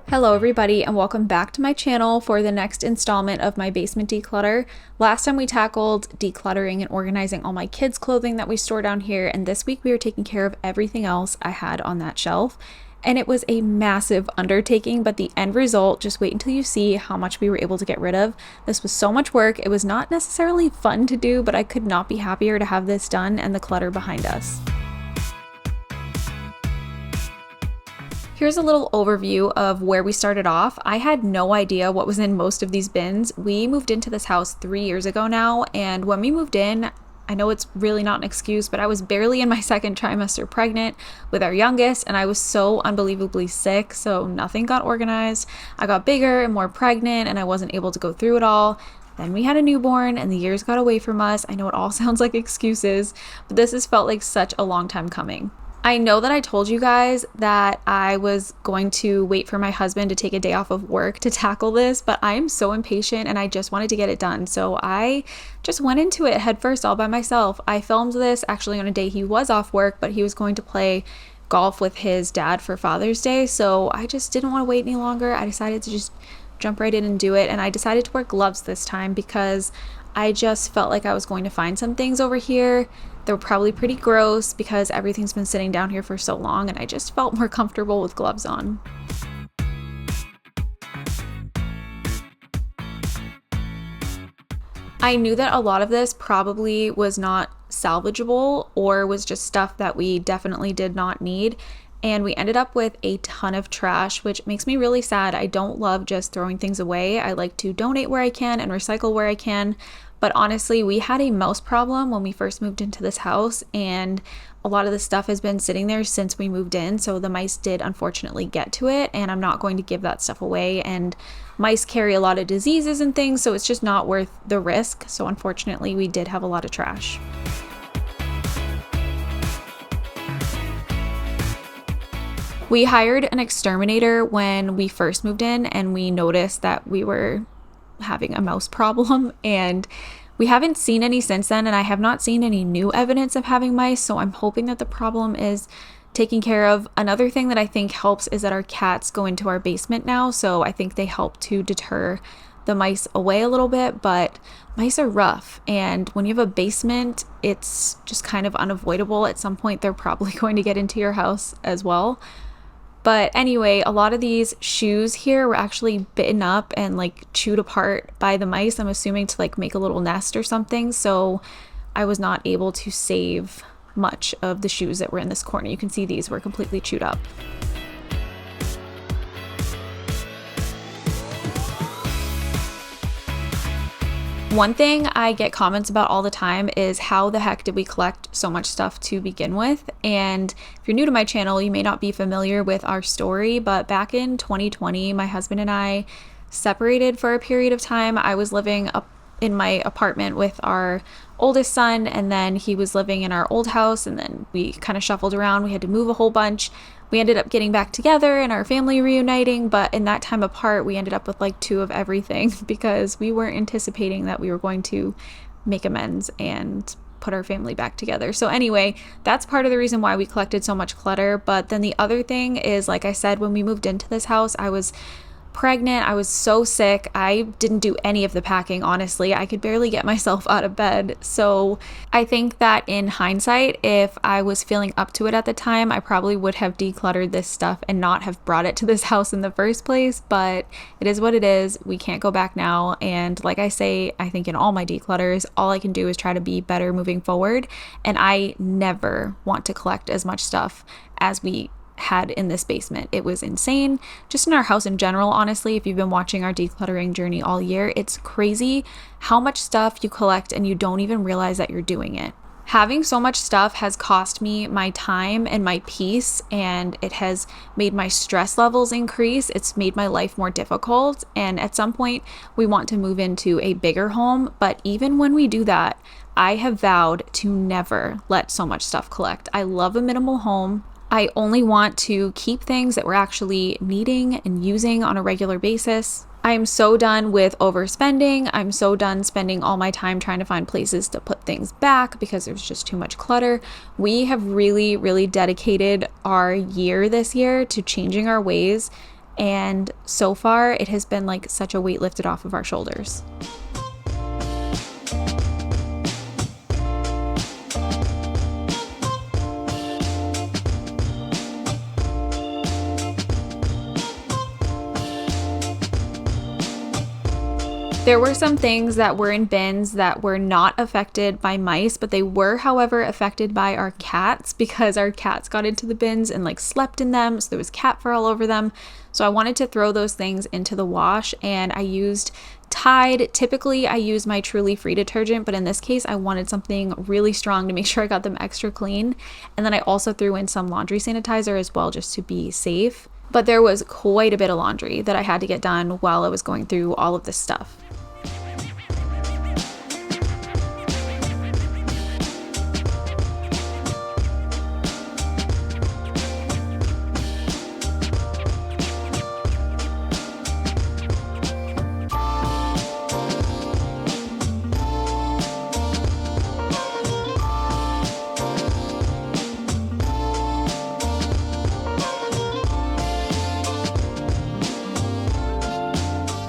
Hello everybody and welcome back to my channel for the next installment of my basement declutter. Last time we tackled decluttering and organizing all my kids' clothing that we store down here, and this week we are taking care of everything else I had on that shelf. And it was a massive undertaking, but the end result, just wait until you see how much we were able to get rid of. This was so much work. It was not necessarily fun to do, but I could not be happier to have this done and the clutter behind us. Here's a little overview of where we started off. I had no idea what was in most of these bins. We moved into this house 3 years ago now, and when we moved in, I know it's really not an excuse, but I was barely in my second trimester pregnant with our youngest, and I was so unbelievably sick, so nothing got organized. I got bigger and more pregnant, and I wasn't able to go through it all. Then we had a newborn, and the years got away from us. I know it all sounds like excuses, but this has felt like such a long time coming. I know that I told you guys that I was going to wait for my husband to take a day off of work to tackle this, but I am so impatient and I just wanted to get it done. So I just went into it head first all by myself. I filmed this actually on a day he was off work, but he was going to play golf with his dad for Father's Day. So I just didn't want to wait any longer. I decided to just jump right in and do it. And I decided to wear gloves this time because I just felt like I was going to find some things over here. They were probably pretty gross because everything's been sitting down here for so long, and I just felt more comfortable with gloves on. I knew that a lot of this probably was not salvageable or was just stuff that we definitely did not need. And we ended up with a ton of trash, which makes me really sad. I don't love just throwing things away. I like to donate where I can and recycle where I can. But honestly, we had a mouse problem when we first moved into this house, and a lot of the stuff has been sitting there since we moved in. So the mice did unfortunately get to it, and I'm not going to give that stuff away. And mice carry a lot of diseases and things, so it's just not worth the risk. So unfortunately, we did have a lot of trash. We hired an exterminator when we first moved in, and we noticed that we were having a mouse problem, and we haven't seen any since then, and I have not seen any new evidence of having mice, so I'm hoping that the problem is taken care of. Another thing that I think helps is that our cats go into our basement now, so I think they help to deter the mice away a little bit, but mice are rough, and when you have a basement, it's just kind of unavoidable. At some point, they're probably going to get into your house as well. But anyway, a lot of these shoes here were actually bitten up and like chewed apart by the mice, I'm assuming to like make a little nest or something. So I was not able to save much of the shoes that were in this corner. You can see these were completely chewed up. One thing I get comments about all the time is how the heck did we collect so much stuff to begin with? And if you're new to my channel, you may not be familiar with our story, but back in 2020, my husband and I separated for a period of time. I was living up in my apartment with our oldest son, and then he was living in our old house, and then we kind of shuffled around. We had to move a whole bunch. We ended up getting back together and our family reuniting, but in that time apart, we ended up with like 2 of everything because we weren't anticipating that we were going to make amends and put our family back together. So anyway, that's part of the reason why we collected so much clutter. But then the other thing is, like I said, when we moved into this house, I was pregnant. I was so sick. I didn't do any of the packing, honestly. I could barely get myself out of bed. So I think that in hindsight, if I was feeling up to it at the time, I probably would have decluttered this stuff and not have brought it to this house in the first place. But it is what it is. We can't go back now. And like I say, I think in all my declutters, all I can do is try to be better moving forward. And I never want to collect as much stuff as we had in this basement. It was insane. Just in our house in general, honestly, if you've been watching our decluttering journey all year, it's crazy how much stuff you collect and you don't even realize that you're doing it. Having so much stuff has cost me my time and my peace, and it has made my stress levels increase. It's made my life more difficult, and at some point we want to move into a bigger home, but even when we do that, I have vowed to never let so much stuff collect. I love a minimal home. I only want to keep things that we're actually needing and using on a regular basis. I am so done with overspending. I'm so done spending all my time trying to find places to put things back because there's just too much clutter. We have really dedicated our year this year to changing our ways And so far, it has been like such a weight lifted off of our shoulders. There were some things that were in bins that were not affected by mice, but they were, however, affected by our cats because our cats got into the bins and like slept in them. So there was cat fur all over them. So I wanted to throw those things into the wash, and I used Tide. Typically I use my Truly Free detergent, but in this case I wanted something really strong to make sure I got them extra clean. And then I also threw in some laundry sanitizer as well, just to be safe. But there was quite a bit of laundry that I had to get done while I was going through all of this stuff.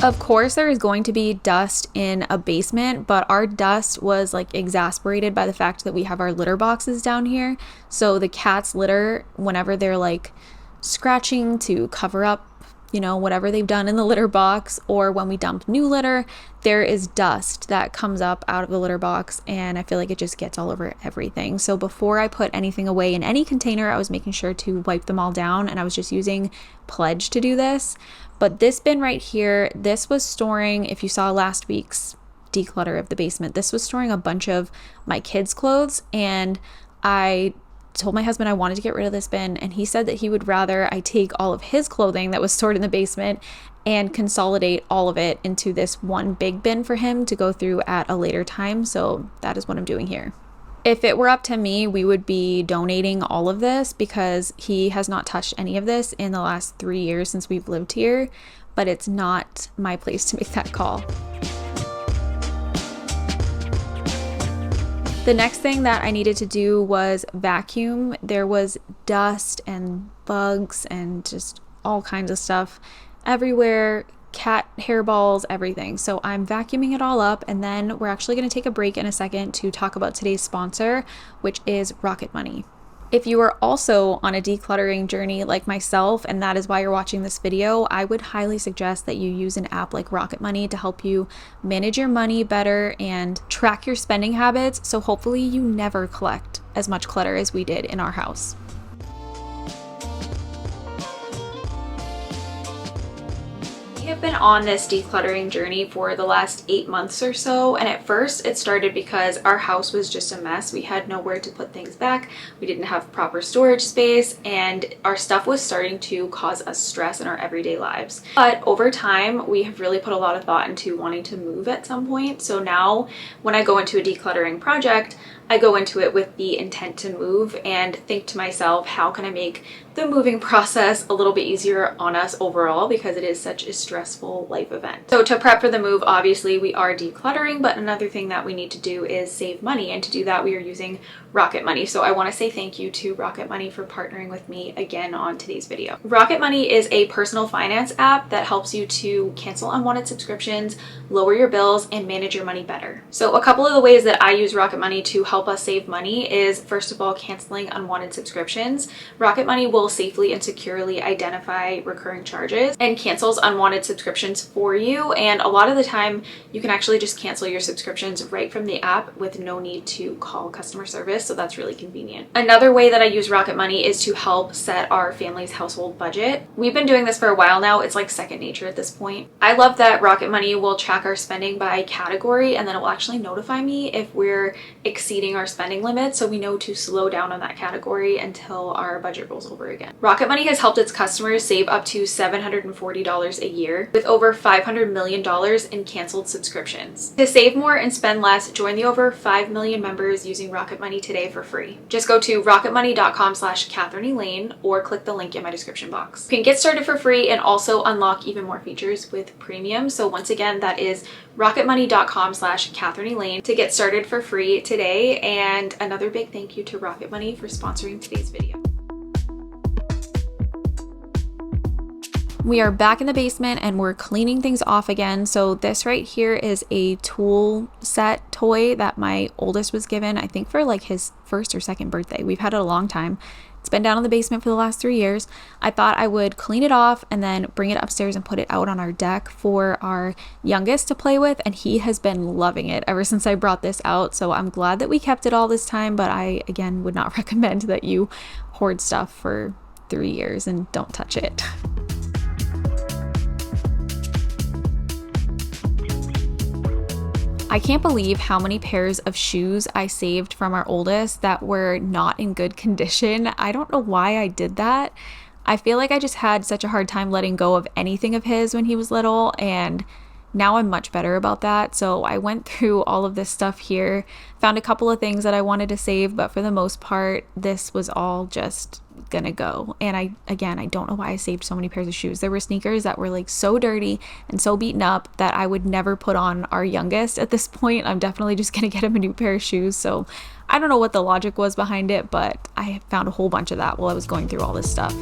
Of course, there is going to be dust in a basement, but our dust was like exasperated by the fact that we have our litter boxes down here. So the cats litter whenever they're like scratching to cover up, you know, whatever they've done in the litter box, or when we dump new litter, there is dust that comes up out of the litter box, and I feel like it just gets all over everything. So before I put anything away in any container, I was making sure to wipe them all down, and I was just using Pledge to do this. But this bin right here, this was storing, if you saw last week's declutter of the basement, this was storing a bunch of my kids' clothes, and I told my husband I wanted to get rid of this bin, and he said that he would rather I take all of his clothing that was stored in the basement and consolidate all of it into this one big bin for him to go through at a later time. So that is what I'm doing here. If it were up to me, we would be donating all of this because he has not touched any of this in the last 3 years since we've lived here, but it's not my place to make that call. The next thing that I needed to do was vacuum. There was dust and bugs and just all kinds of stuff everywhere, cat hairballs, everything. So I'm vacuuming it all up, and then we're actually going to take a break in a second to talk about today's sponsor, which is Rocket Money. If you are also on a decluttering journey like myself, and that is why you're watching this video, I would highly suggest that you use an app like Rocket Money to help you manage your money better and track your spending habits, so hopefully you never collect as much clutter as we did in our house. We have been on this decluttering journey for the last 8 months or so, and at first it started because our house was just a mess. We had nowhere to put things back, we didn't have proper storage space, and our stuff was starting to cause us stress in our everyday lives. But over time we have really put a lot of thought into wanting to move at some point. So now when I go into a decluttering project, I go into it with the intent to move and think to myself, how can I make the moving process a little bit easier on us overall, because it is such a stressful life event. So to prep for the move, obviously we are decluttering, but another thing that we need to do is save money, and to do that we are using Rocket Money. So I want to say thank you to Rocket Money for partnering with me again on today's video. Rocket Money is a personal finance app that helps you to cancel unwanted subscriptions, lower your bills, and manage your money better. So a couple of the ways that I use Rocket Money to help us save money is, first of all, canceling unwanted subscriptions. Rocket Money will safely and securely identify recurring charges and cancels unwanted subscriptions for you. And a lot of the time you can actually just cancel your subscriptions right from the app with no need to call customer service. So that's really convenient. Another way that I use Rocket Money is to help set our family's household budget. We've been doing this for a while now. It's like second nature at this point. I love that Rocket Money will track our spending by category, and then it will actually notify me if we're exceeding our spending limit, so we know to slow down on that category until our budget rolls over again. Rocket Money has helped its customers save up to $740 a year, with over $500 million in canceled subscriptions. To save more and spend less, join the over 5 million members using Rocket Money today for free. Just go to rocketmoney.com/CatherineElaine or click the link in my description box. You can get started for free and also unlock even more features with premium. So once again, that is rocketmoney.com/CatherineElaine to get started for free today. And another big thank you to Rocket Money for sponsoring today's video. We are back in the basement and we're cleaning things off again. So this right here is a tool set toy that my oldest was given, I think for like his first or second birthday. We've had it a long time. It's been down in the basement for the last 3 years. I thought I would clean it off and then bring it upstairs and put it out on our deck for our youngest to play with, and he has been loving it ever since I brought this out. So I'm glad that we kept it all this time, but I again would not recommend that you hoard stuff for 3 years and don't touch it. I can't believe how many pairs of shoes I saved from our oldest that were not in good condition. I don't know why I did that. I feel like I just had such a hard time letting go of anything of his when he was little, and now I'm much better about that. So I went through all of this stuff here, found a couple of things that I wanted to save, but for the most part, this was all just gonna go. And I don't know why I saved so many pairs of shoes. There were sneakers that were like so dirty and so beaten up that I would never put on our youngest at this point. I'm definitely just gonna get him a new pair of shoes. So I don't know what the logic was behind it, but I found a whole bunch of that while I was going through all this stuff.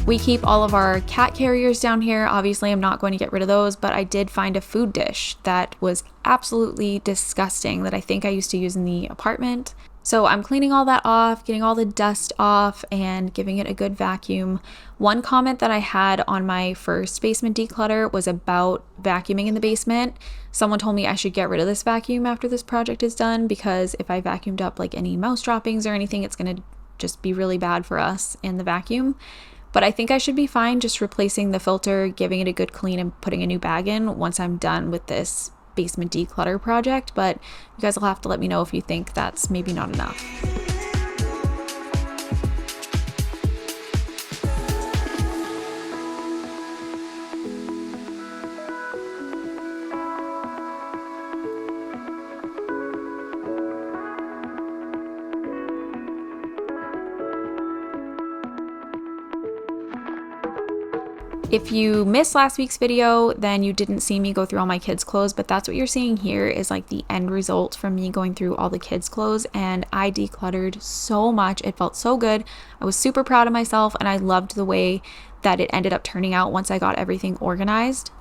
We keep all of our cat carriers down here. Obviously, I'm not going to get rid of those, but I did find a food dish that was absolutely disgusting that I think I used to use in the apartment. So I'm cleaning all that off, getting all the dust off, and giving it a good vacuum. One comment that I had on my first basement declutter was about vacuuming in the basement. Someone told me I should get rid of this vacuum after this project is done, because if I vacuumed up like any mouse droppings or anything, it's gonna just be really bad for us in the vacuum. But I think I should be fine just replacing the filter, giving it a good clean, and putting a new bag in once I'm done with this basement declutter project. But you guys will have to let me know if you think that's maybe not enough. If you missed last week's video, then you didn't see me go through all my kids' clothes, but that's what you're seeing here is like the end result from me going through all the kids' clothes, and I decluttered so much. It felt so good. I was super proud of myself, and I loved the way that it ended up turning out once I got everything organized.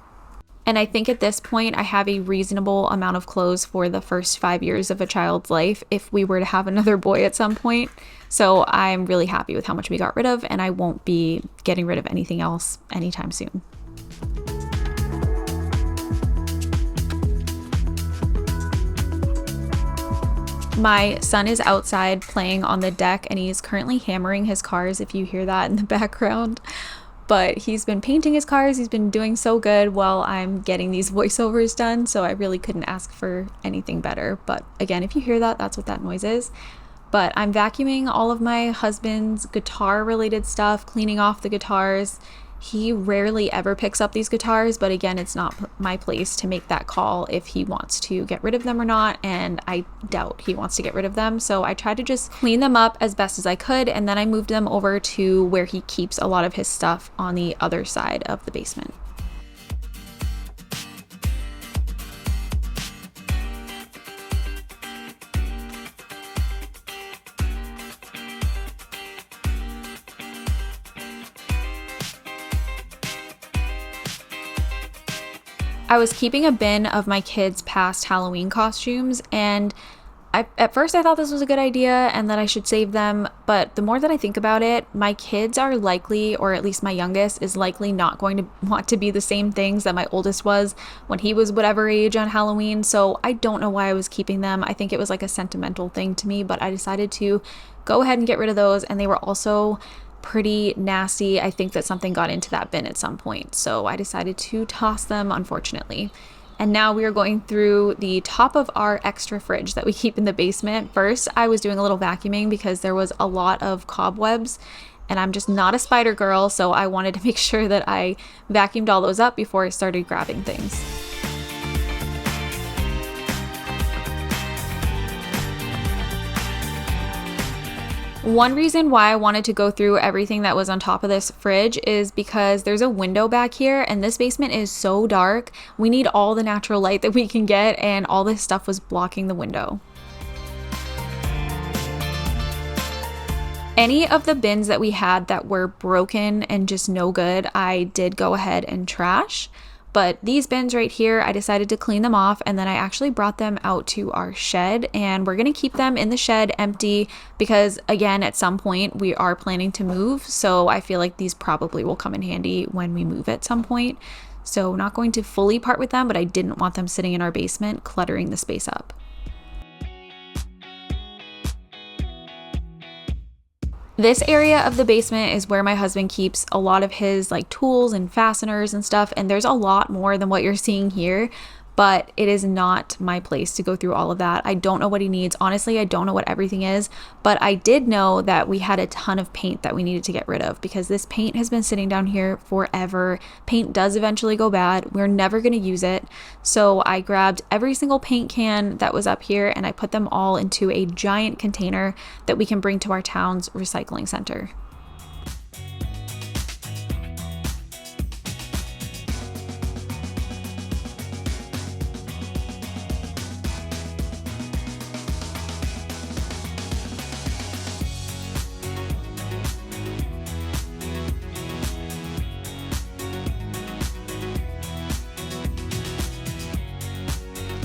And I think at this point, I have a reasonable amount of clothes for the first 5 years of a child's life if we were to have another boy at some point. So I'm really happy with how much we got rid of, and I won't be getting rid of anything else anytime soon. My son is outside playing on the deck, and he's currently hammering his cars, if you hear that in the background. But he's been painting his cars. He's been doing so good while I'm getting these voiceovers done, so I really couldn't ask for anything better. But again, if you hear that, that's what that noise is. But I'm vacuuming all of my husband's guitar related stuff, cleaning off the guitars. He rarely ever picks up these guitars, but again, it's not my place to make that call if he wants to get rid of them or not, and I doubt he wants to get rid of them. So I tried to just clean them up as best as I could, and then I moved them over to where he keeps a lot of his stuff on the other side of the basement. I was keeping a bin of my kids' past Halloween costumes, and at first I thought this was a good idea and that I should save them, but the more that I think about it, my kids are likely, or at least my youngest is likely, not going to want to be the same things that my oldest was when he was whatever age on Halloween, so I don't know why I was keeping them. I think it was like a sentimental thing to me, but I decided to go ahead and get rid of those, and they were also pretty nasty. I think that something got into that bin at some point, so I decided to toss them, unfortunately. And now we are going through the top of our extra fridge that we keep in the basement. First, I was doing a little vacuuming because there was a lot of cobwebs, and I'm just not a spider girl, so I wanted to make sure that I vacuumed all those up before I started grabbing things. One reason why I wanted to go through everything that was on top of this fridge is because there's a window back here, and this basement is so dark. We need all the natural light that we can get, and all this stuff was blocking the window. Any of the bins that we had that were broken and just no good, I did go ahead and trash. But these bins right here, I decided to clean them off, and then I actually brought them out to our shed, and we're gonna keep them in the shed empty because, again, at some point we are planning to move. So I feel like these probably will come in handy when we move at some point. So not going to fully part with them, but I didn't want them sitting in our basement cluttering the space up. This area of the basement is where my husband keeps a lot of his like tools and fasteners and stuff, and there's a lot more than what you're seeing here, but it is not my place to go through all of that. I don't know what he needs. Honestly, I don't know what everything is, but I did know that we had a ton of paint that we needed to get rid of because this paint has been sitting down here forever. Paint does eventually go bad. We're never going to use it. So I grabbed every single paint can that was up here and I put them all into a giant container that we can bring to our town's recycling center.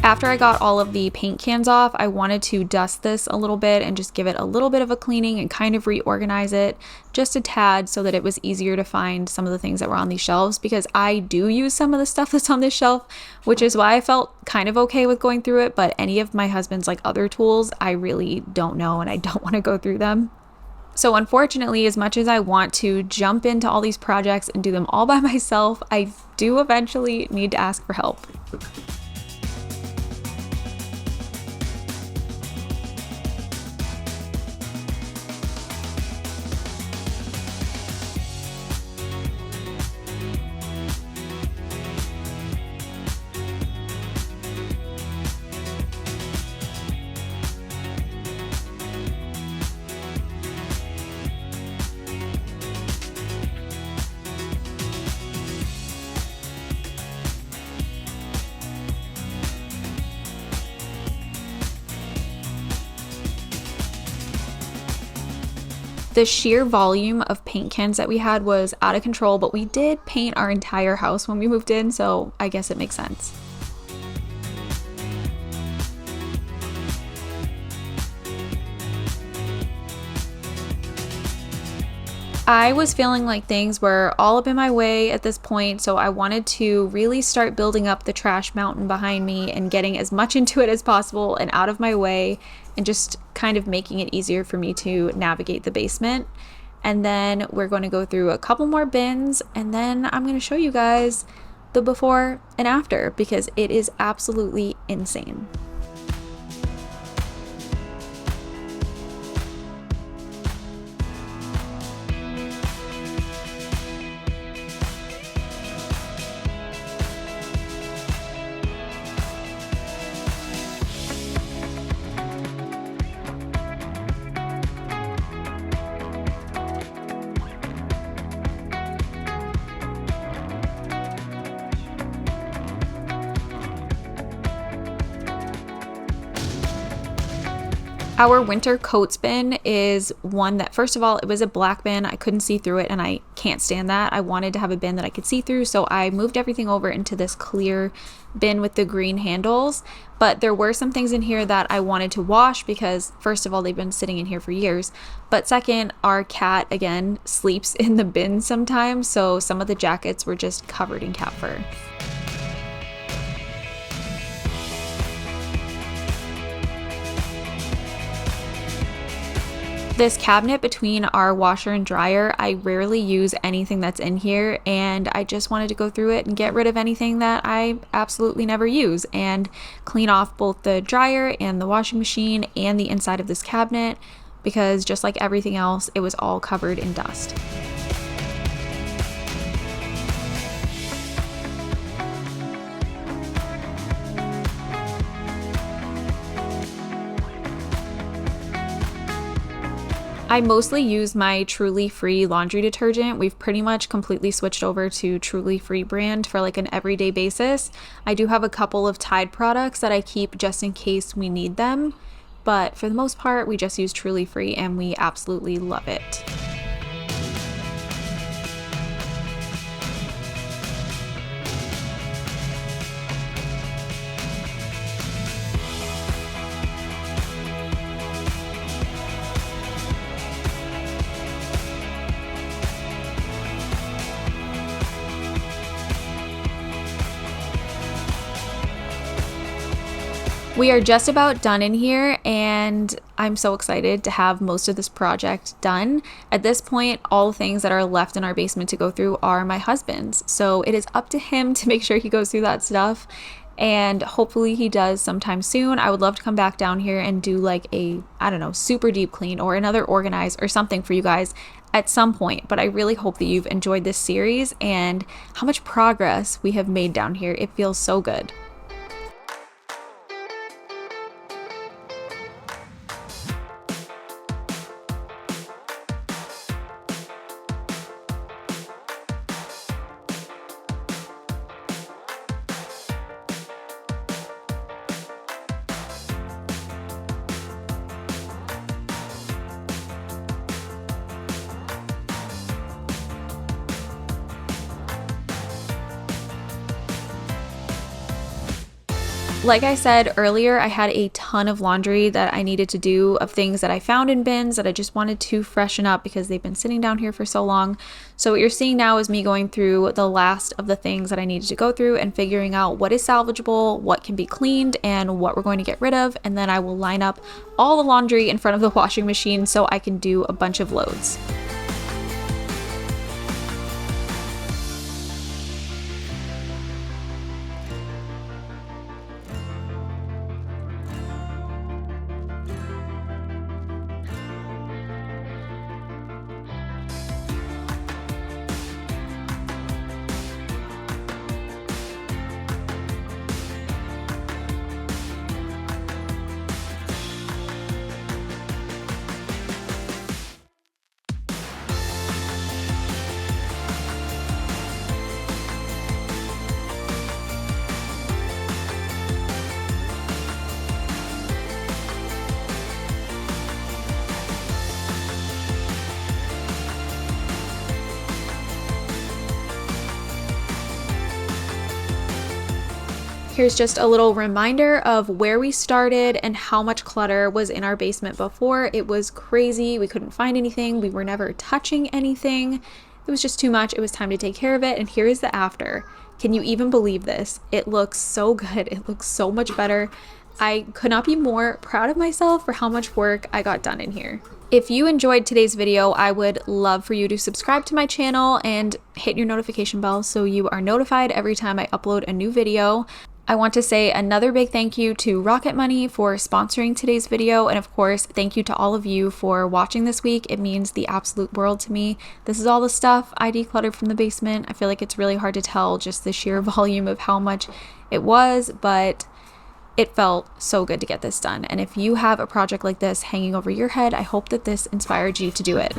After I got all of the paint cans off, I wanted to dust this a little bit and just give it a little bit of a cleaning and kind of reorganize it just a tad so that it was easier to find some of the things that were on these shelves, because I do use some of the stuff that's on this shelf, which is why I felt kind of okay with going through it. But any of my husband's like other tools, I really don't know and I don't want to go through them. So unfortunately, as much as I want to jump into all these projects and do them all by myself, I do eventually need to ask for help. The sheer volume of paint cans that we had was out of control, but we did paint our entire house when we moved in, so I guess it makes sense. I was feeling like things were all up in my way at this point, so I wanted to really start building up the trash mountain behind me and getting as much into it as possible and out of my way, and just kind of making it easier for me to navigate the basement. And then we're going to go through a couple more bins, and then I'm going to show you guys the before and after because it is absolutely insane. Our winter coats bin is one that, first of all, it was a black bin. I couldn't see through it and I can't stand that. I wanted to have a bin that I could see through, so I moved everything over into this clear bin with the green handles. But there were some things in here that I wanted to wash because, first of all, they've been sitting in here for years. But second, our cat, again, sleeps in the bin sometimes, so some of the jackets were just covered in cat fur. This cabinet between our washer and dryer, I rarely use anything that's in here, and I just wanted to go through it and get rid of anything that I absolutely never use and clean off both the dryer and the washing machine and the inside of this cabinet because, just like everything else, it was all covered in dust. I mostly use my Truly Free laundry detergent. We've pretty much completely switched over to Truly Free brand for like an everyday basis. I do have a couple of Tide products that I keep just in case we need them. but for the most part, we just use Truly Free and we absolutely love it. We are just about done in here, and I'm so excited to have most of this project done. At this point, all the things that are left in our basement to go through are my husband's, so it is up to him to make sure he goes through that stuff, and hopefully he does sometime soon. I would love to come back down here and do like a, I don't know, super deep clean or another organize or something for you guys at some point, but I really hope that you've enjoyed this series and how much progress we have made down here. It feels so good. Like I said earlier, I had a ton of laundry that I needed to do of things that I found in bins that I just wanted to freshen up because they've been sitting down here for so long. So what you're seeing now is me going through the last of the things that I needed to go through and figuring out what is salvageable, what can be cleaned, and what we're going to get rid of. And then I will line up all the laundry in front of the washing machine so I can do a bunch of loads. Here's just a little reminder of where we started and how much clutter was in our basement before. It was crazy. We couldn't find anything. We were never touching anything. It was just too much. It was time to take care of it. And here is the after. Can you even believe this? It looks so good. It looks so much better. I could not be more proud of myself for how much work I got done in here. If you enjoyed today's video, I would love for you to subscribe to my channel and hit your notification bell so you are notified every time I upload a new video. I want to say another big thank you to Rocket Money for sponsoring today's video, and of course, thank you to all of you for watching this week. It means the absolute world to me. This is all the stuff I decluttered from the basement. I feel like it's really hard to tell just the sheer volume of how much it was, but it felt so good to get this done. And if you have a project like this hanging over your head, I hope that this inspired you to do it.